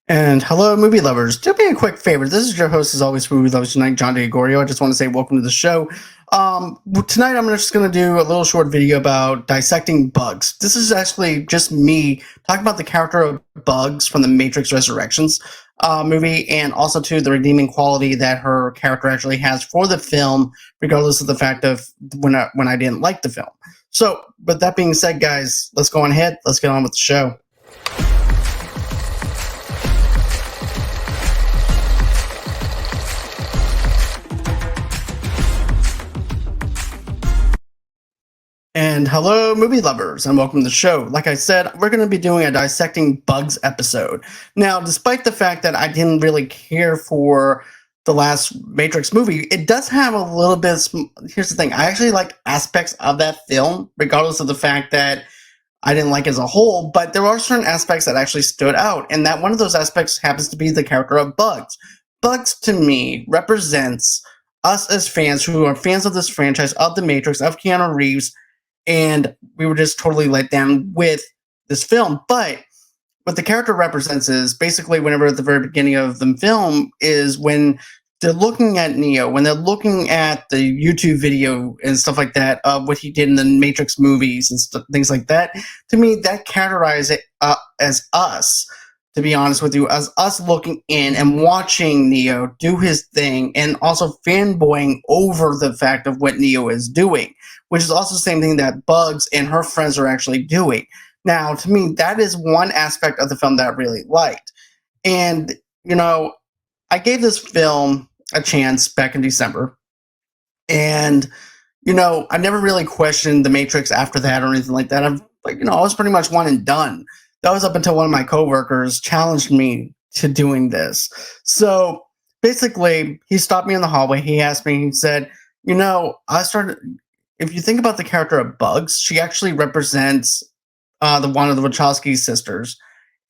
And hello, movie lovers. Do me a quick favor. This is your host, as always, for Movie Lovers Tonight, John DeGorio. I just want to say welcome to the show. Tonight, I'm just going to do a little short video about dissecting Bugs. This is actually just me talking about the character of Bugs from the Matrix Resurrections movie, and also to the redeeming quality that her character actually has for the film, regardless of the fact of when I didn't like the film. So, with that being said, guys, let's go on ahead. Let's get on with the show. And hello, movie lovers, and welcome to the show. Like I said, we're going to be doing a Dissecting Bugs episode. Now, despite the fact that I didn't really care for the last Matrix movie, it does have a little bit. Here's the thing: I actually like aspects of that film, regardless of the fact that I didn't like it as a whole. But there are certain aspects that actually stood out, and that one of those aspects happens to be the character of Bugs. Bugs, to me, represents us as fans who are fans of this franchise, of the Matrix, of Keanu Reeves, and we were just totally let down with this film. But what the character represents is basically whenever at the very beginning of the film is when they're looking at Neo, when they're looking at the YouTube video and stuff like that of what he did in the Matrix movies and things like that. To me, that characterizes it as us, to be honest with you, as us looking in and watching Neo do his thing and also fanboying over the fact of what Neo is doing, which is also the same thing that Bugs and her friends are actually doing. Now, to me, that is one aspect of the film that I really liked. And, I gave this film a chance back in December. And, I never really questioned The Matrix after that or anything like that. I was pretty much one and done. That was up until one of my coworkers challenged me to doing this. So basically, he stopped me in the hallway. He asked me, he said, if you think about the character of Bugs, she actually represents one of the Wachowski sisters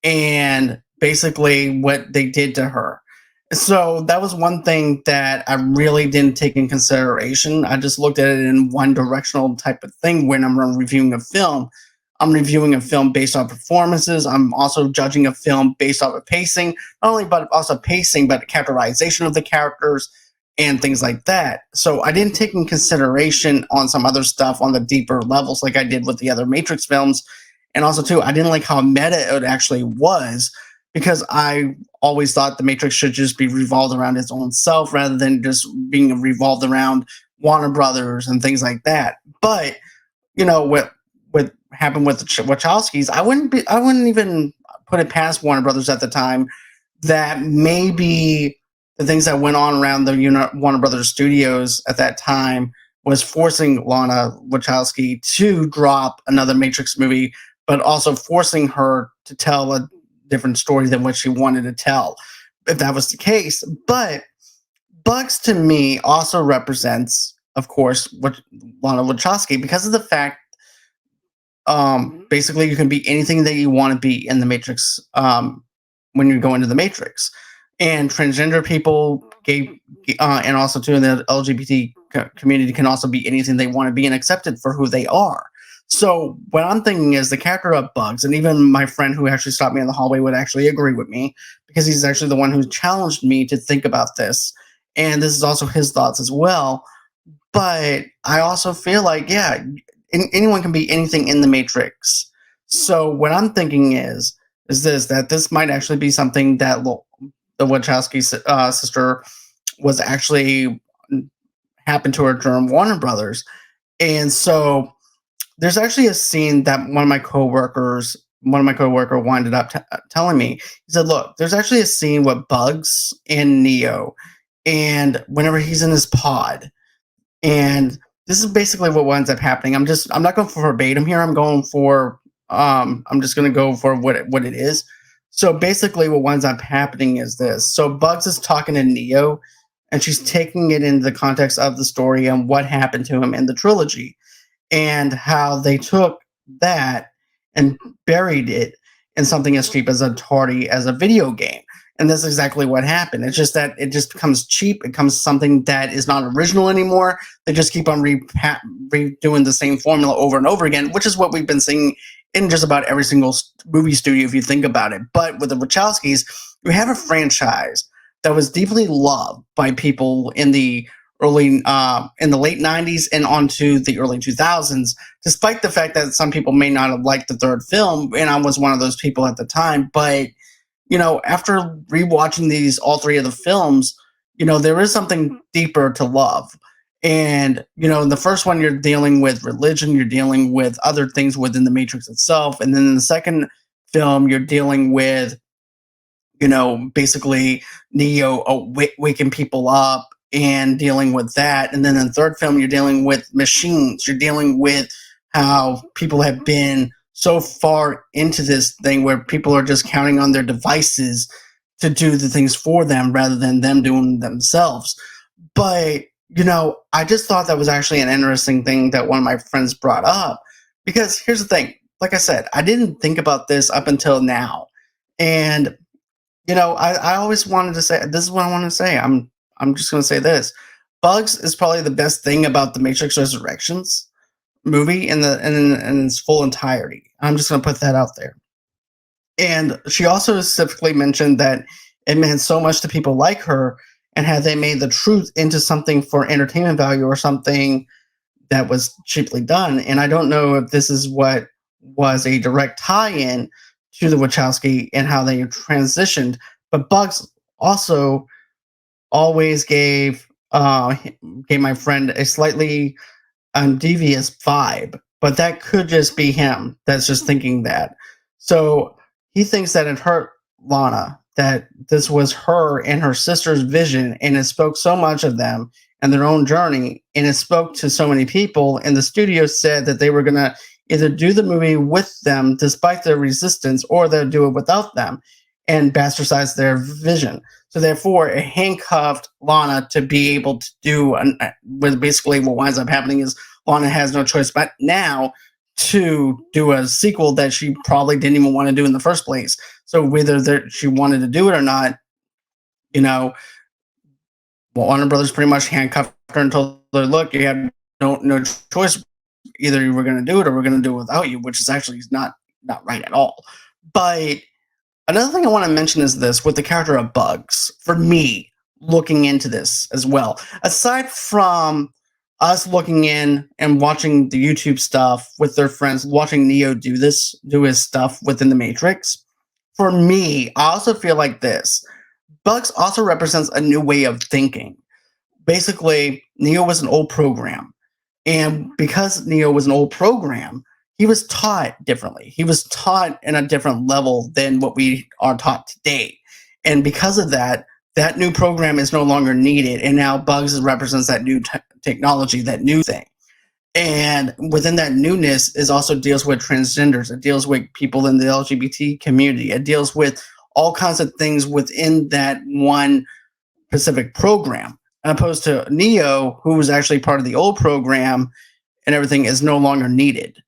and basically what they did to her. So that was one thing that I really didn't take in consideration. I just looked at it in one directional type of thing when I'm reviewing a film. I'm reviewing a film based on performances. I'm also judging a film based off of pacing, not only but also pacing, but the characterization of the characters and things like that. So I didn't take in consideration on some other stuff on the deeper levels like I did with the other Matrix films. And also, too, I didn't like how meta it actually was, because I always thought the Matrix should just be revolved around its own self rather than just being revolved around Warner Brothers and things like that. But, what happened with the Wachowskis, I wouldn't even put it past Warner Brothers at the time that maybe the things that went on around the Warner Brothers studios at that time was forcing Lana Wachowski to drop another Matrix movie, but also forcing her to tell a different story than what she wanted to tell, if that was the case. But Bugs, to me, also represents, of course, what Lana Wachowski, because of the fact, basically, you can be anything that you want to be in the Matrix when you go into the Matrix. And transgender people, gay, and also too in the LGBT community can also be anything they want to be and accepted for who they are. So what I'm thinking is the character of Bugs, and even my friend who actually stopped me in the hallway would actually agree with me, because he's actually the one who challenged me to think about this. And this is also his thoughts as well. But I also feel like, yeah, anyone can be anything in the Matrix. So what I'm thinking is that this might actually be something that the Wachowski sister was actually happened to her during Warner Brothers. And so there's actually a scene that one of my coworker winded up telling me. He said, look, there's actually a scene with Bugs and Neo, and whenever he's in his pod, and this is basically what winds up happening. I'm not going for verbatim here. I'm just going to go for what it is. So basically what winds up happening is this. So Bugs is talking to Neo, and she's taking it into the context of the story and what happened to him in the trilogy, and how they took that and buried it in something as cheap as as a video game. And that's exactly what happened. It's just that it just becomes cheap. It becomes something that is not original anymore. They just keep on redoing the same formula over and over again, which is what we've been seeing in just about every single movie studio, if you think about it. But with the Wachowskis, you have a franchise that was deeply loved by people in the late 90s and onto the early 2000s, despite the fact that some people may not have liked the third film, and I was one of those people at the time. But after rewatching these all three of the films, there is something deeper to love. And in the first one, you're dealing with religion, you're dealing with other things within the Matrix itself, and then in the second film, you're dealing with basically Neo waking people up and dealing with that. And then in the third film, you're dealing with machines. You're dealing with how people have been so far into this thing where people are just counting on their devices to do the things for them rather than them doing themselves. But, I just thought that was actually an interesting thing that one of my friends brought up. Because here's the thing, like I said, I didn't think about this up until now. And I always wanted to say this is what I want to say. I'm just going to say this. Bugs is probably the best thing about the Matrix Resurrections movie in its full entirety. I'm just going to put that out there. And she also specifically mentioned that it meant so much to people like her, and had they made the truth into something for entertainment value or something that was cheaply done. And I don't know if this is what was a direct tie-in to the Wachowski and how they transitioned, but Bugs also always gave my friend a slightly devious vibe, but that could just be him that's just thinking that. So he thinks that it hurt Lana, that this was her and her sister's vision, and it spoke so much of them and their own journey, and it spoke to so many people. And the studio said that they were going to either do the movie with them despite their resistance, or they'll do it without them and bastardize their vision. So therefore, it handcuffed Lana to be able to do, basically what winds up happening is Lana has no choice but now to do a sequel that she probably didn't even want to do in the first place. So whether she wanted to do it or not, Warner Brothers pretty much handcuffed her until they look, you have no choice. Either you were going to do it or we're going to do it without you, which is actually not right at all. But another thing I want to mention is this with the character of Bugs. For me, looking into this as well, aside from us looking in and watching the YouTube stuff with their friends, watching Neo do his stuff within the Matrix, for me, I also feel like this. Bugs also represents a new way of thinking. Basically, Neo was an old program. And because Neo was an old program, he was taught differently. He was taught in a different level than what we are taught today. And because of that, that new program is no longer needed. And now Bugs represents that new technology, that new thing. And within that newness is also deals with transgenders. It deals with people in the LGBT community. It deals with all kinds of things within that one specific program, opposed to Neo, who was actually part of the old program, and everything is no longer needed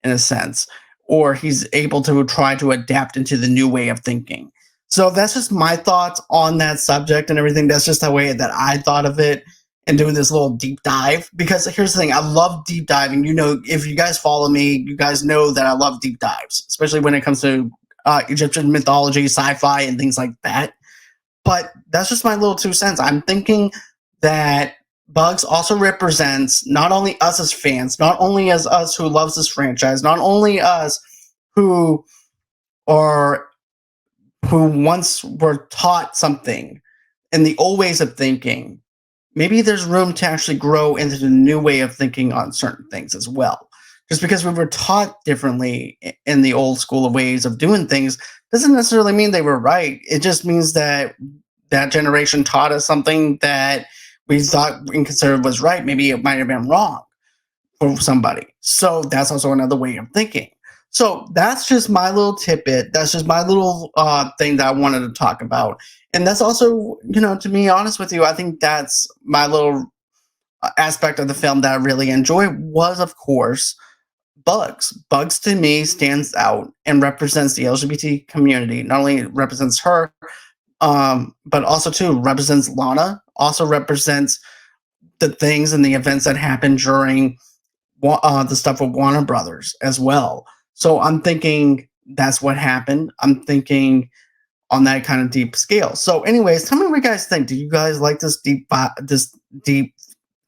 in a sense, or he's able to try to adapt into the new way of thinking. So that's just my thoughts on that subject and everything. That's just the way that I thought of it and doing this little deep dive. Because here's the thing, I love deep diving. If you guys follow me, you guys know that I love deep dives, especially when it comes to Egyptian mythology, sci-fi, and things like that. But that's just my little 2 cents. I'm thinking that Bugs also represents not only us as fans, not only as us who loves this franchise, not only us who once were taught something in the old ways of thinking. Maybe there's room to actually grow into the new way of thinking on certain things as well. Just because we were taught differently in the old school of ways of doing things doesn't necessarily mean they were right. It just means that that generation taught us something that we thought and considered was right. Maybe it might have been wrong for somebody. So that's also another way of thinking. So that's just my little tidbit. That's just my little thing that I wanted to talk about. And that's also, to be honest with you, I think that's my little aspect of the film that I really enjoy was, of course, Bugs. Bugs to me stands out and represents the LGBT community. Not only represents her, but also too represents Lana. Also represents the things and the events that happened during the stuff with Warner Brothers as well. So I'm thinking that's what happened. I'm thinking on that kind of deep scale. So, anyways, tell me what you guys think. Do you guys like this deep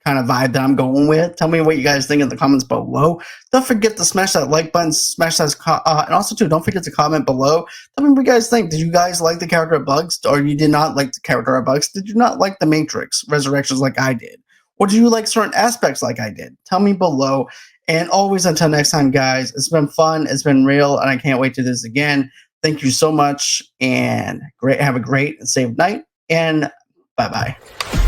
kind of vibe that I'm going with? Tell me what you guys think in the comments below. Don't forget to smash that like button, smash that, and also too, don't forget to comment below. Tell me what you guys think. Did you guys like the character of Bugs, or you did not like the character of Bugs? Did you not like the Matrix Resurrections like I did, or do you like certain aspects like I did? Tell me below. And always, until next time, guys, it's been fun, it's been real, and I can't wait to do this again. Thank you so much, and have a great and safe night, and bye bye.